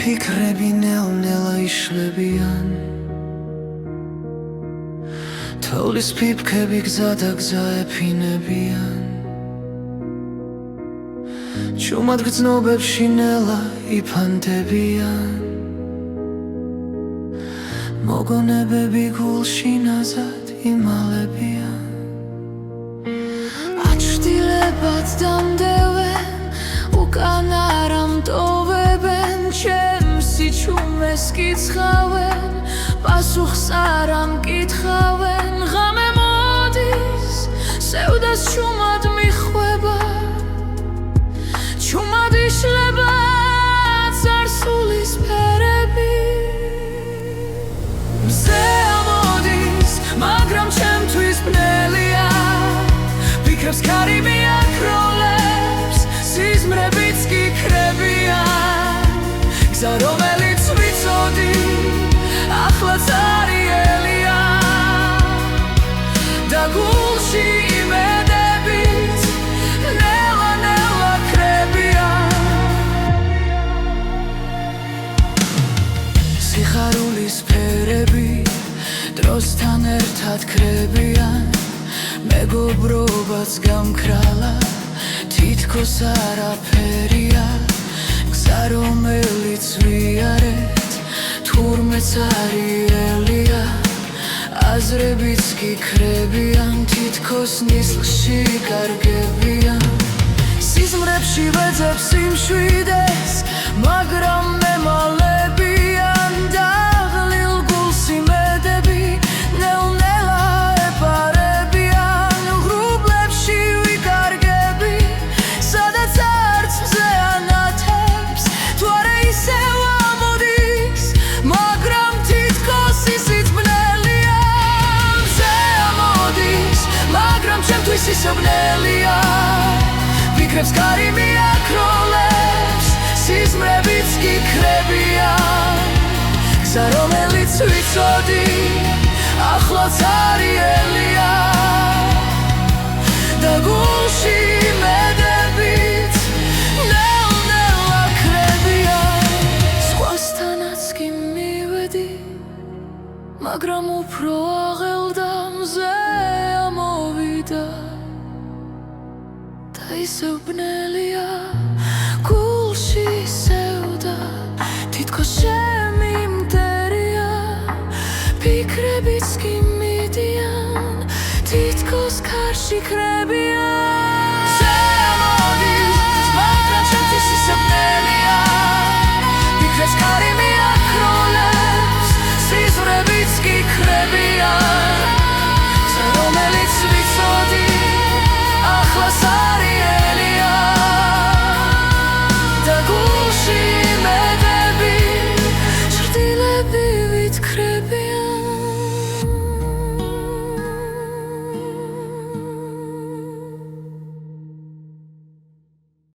ფიქრები ნელ-ნელა იშლებიან თოვლის ფიფქები გზა და გზა ეფინებიან ჩუმად გრძნობებში ნელა იფანტებიან მოგონებები გულში ნაზად იმალებიან აჩრდილებად დამდევენ უკან არ ამტოვებენ ჩემს სიჩუმეს კიცხავენ პასუხს არ ამკითხავენ ღამე მოდის სევდას ჩუმად მიხვება ჩუმად იშლება წარსულის ფერები მზე ამოდის მაგრამ ჩემთვის ბნელია ფიქრებს ქარი მიაქროლებს სიზმრებიც კი ქრებიან გზა რომელიც ვიცოდი ახლაც არიელია და გულში იმედებით ნელა-ნელა ქრებიან სიხარულის ფერები დროსთან ერთად ქრებიან მეგობრობაც გამქრალა თითქოს არაფერია გზა რომელიც ვიარეთ თურმეც არიელია აზრებიც კი ქრებიან თითქოს ნისლში კარგებიან სიზმრებში ვეძებს იმშვიდეს მაგრამ მემალებიან დაღლილ გულს იმედები ნელ-ნელა ეპარებიან ღრუბლებში ვიკარგები სადაც არც მზე ანათებს თუ არა ისევ ამოდის მაგრამ თითქოს ისიც ბნელია მზე ამოდის მაგრამ ჩემთვის ისევ ბნელია ფიქრებს ქარი მიაქროლებს სიზმრებიც კი ქრებიან გზა რომელიც ვიცოდი ახლაც არიელია და გულში იმედებით ნელ-ნელა ქრებიან სხვასთანაც კი მივედი მაგრამ უფრო აღელდა მზე ამოვიდა და ისევ ბნელია გულში სევდა თითქოს შემიმტერია ფიქრებიც კი მიდიან თითქოს ქარში ქრებიან